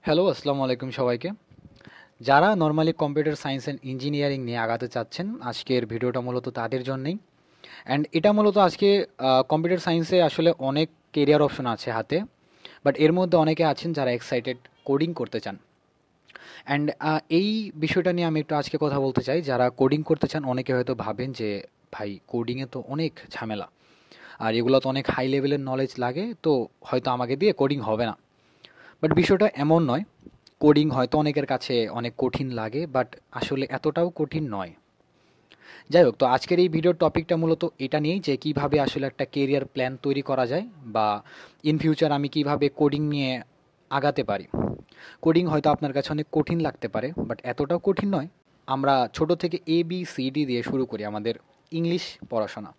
Hello, আসসালামু আলাইকুম সবাইকে। যারা normally computer science and engineering নিয়ে আগাতে চাচ্ছেন, আজকের ভিডিওটা মূলত তাদের জন্যেই। অ্যান্ড এটা মূলত আজকে কম্পিউটার সায়েন্সে আসলে অনেক কেরিয়ার অপশন আছে হাতে। বাট এর মধ্যে অনেকে আছেন যারা এক্সাইটেড কোডিং করতে চান। অ্যান্ড এই বিষয়টা নিয়ে আমি একটু আজকে কথা বলতে চাই। যারা কোডিং করতে চান অনেকে হয়তো ভাবেন যে ভাই কোডিংয়ে তো অনেক ঝামেলা। আর এগুলো তো অনেক হাই লেভেলের নলেজ লাগে, তো হয়তো আমাকে দিয়ে কোডিং হবে না। বাট বিষয়টা এমন নয়। কোডিং হয়তো অনেকের কাছে অনেক কঠিন লাগে, বাট আসলে এতটাও কঠিন নয়। যাই হোক, তো আজকের এই ভিডিওর টপিকটা মূলত এটা নিয়েই যে কিভাবে আসলে একটা কেরিয়ার প্ল্যান তৈরি করা যায়, বা ইন ফিউচার আমি কিভাবে কোডিং নিয়ে আগাতে পারি। কোডিং হয়তো আপনার কাছে অনেক কঠিন লাগতে পারে, বাট এতটাও কঠিন নয়। আমরা ছোট থেকে ABCD দিয়ে শুরু করি আমাদের ইংলিশ পড়াশোনা,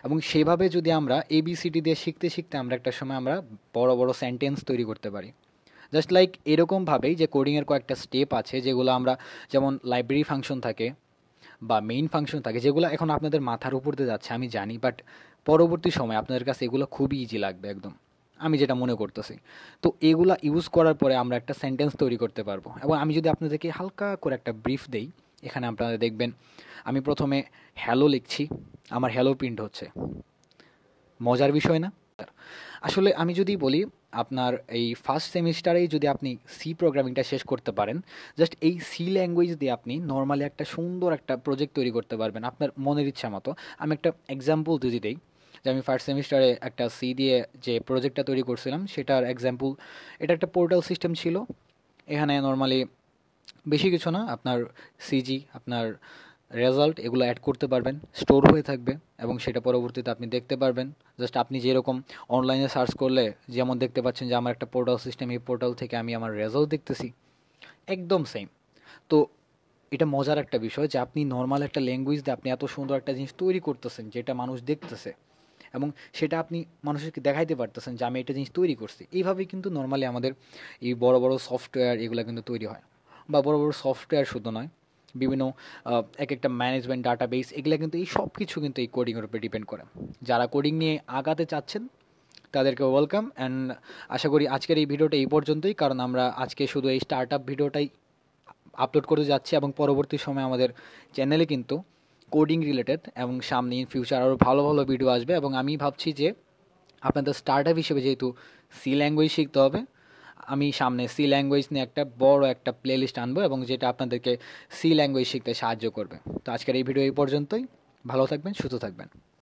এবং সেভাবে যদি আমরা ABCD দিয়ে শিখতে শিখতে আমরা একটা সময় আমরা বড় বড় সেন্টেন্স তৈরি করতে পারি। জাস্ট লাইক এরকমভাবেই যে কোডিংয়ের কয়েকটা স্টেপ আছে যেগুলো আমরা, যেমন লাইব্রেরি ফাংশন থাকে বা মেইন ফাংশন থাকে, যেগুলো এখন আপনাদের মাথার উপর দিয়ে যাচ্ছে আমি জানি, বাট পরবর্তী সময় আপনাদের কাছে এগুলো খুবই ইজি লাগবে একদম, আমি যেটা মনে করতেছি। তো এগুলা ইউজ করার পরে আমরা একটা সেন্টেন্স তৈরি করতে পারবো। এবং আমি যদি আপনাদেরকে হালকা করে একটা ব্রিফ দেই, এখানে আপনারা দেখবেন আমি প্রথমে হ্যালো লিখছি, আমার হ্যালো প্রিন্ট হচ্ছে। মজার বিষয় না? আসলে আমি যদি বলি, আপনার এই ফার্স্ট সেমিস্টারেই যদি আপনি সি প্রোগ্রামিংটা শেষ করতে পারেন, জাস্ট এই সি ল্যাঙ্গুয়েজ দিয়ে আপনি নর্মালি একটা সুন্দর একটা প্রজেক্ট তৈরি করতে পারবেন আপনার মনের ইচ্ছা মতো। আমি একটা এক্সাম্পল যদি দিই, যে আমি ফার্স্ট সেমিস্টারে একটা সি দিয়ে যে প্রজেক্টটা তৈরি করছিলাম সেটার এক্সাম্পল, এটা একটা পোর্টাল সিস্টেম ছিল। এখানে নর্মালি বেশি কিছু না, আপনার সিজি, আপনার রেজাল্ট এগুলো অ্যাড করতে পারবেন, স্টোর হয়ে থাকবে, এবং সেটা পরবর্তীতে আপনি দেখতে পারবেন। জাস্ট আপনি যেরকম অনলাইনে সার্চ করলে যেমন দেখতে পাচ্ছেন যে আমার একটা পোর্টাল সিস্টেম, এই পোর্টাল থেকে আমি আমার রেজাল্ট দেখতেছি, একদম সেম। তো এটা মজার একটা বিষয় যে আপনি নর্মাল একটা ল্যাঙ্গুয়েজ দিয়ে আপনি এত সুন্দর একটা জিনিস তৈরি করতেছেন যেটা মানুষ দেখতেছে, এবং সেটা আপনি মানুষকে দেখাইতে পারতেছেন যে আমি একটা জিনিস তৈরি করছি। এইভাবেই কিন্তু নর্মালি আমাদের এই বড় বড় সফটওয়্যার এগুলো কিন্তু তৈরি হয়। বা বড় বড় সফটওয়্যার শুধু নয়, বিভিন্ন এক একটা ম্যানেজমেন্ট ডাটাবেস এগুলো কিন্তু এই সব কিছু কিন্তু এই কোডিংয়ের উপরে ডিপেন্ড করে। যারা কোডিং নিয়ে আগাতে চাচ্ছেন তাদেরকে ওয়েলকাম। অ্যান্ড আশা করি আজকের এই ভিডিওটা এই পর্যন্তই, কারণ আমরা আজকে শুধু এই স্টার্ট আপ ভিডিওটাই আপলোড করতে যাচ্ছি, এবং পরবর্তী সময়ে আমাদের চ্যানেলে কিন্তু কোডিং রিলেটেড এবং সামনে ইন ফিউচার আরও ভালো ভালো ভিডিও আসবে। এবং আমি ভাবছি যে আপনাদের স্টার্ট আপ হিসেবে যেহেতু সি ল্যাঙ্গুয়েজ শিখতে হবে, আমি সামনে সি ল্যাঙ্গুয়েজ নিয়ে একটা বড় একটা প্লেলিস্ট আনবো, এবং যেটা আপনাদেরকে সি ল্যাঙ্গুয়েজ শিখতে সাহায্য করবে। তো আজকের এই ভিডিও এই পর্যন্তই। ভালো থাকবেন, সুস্থ থাকবেন।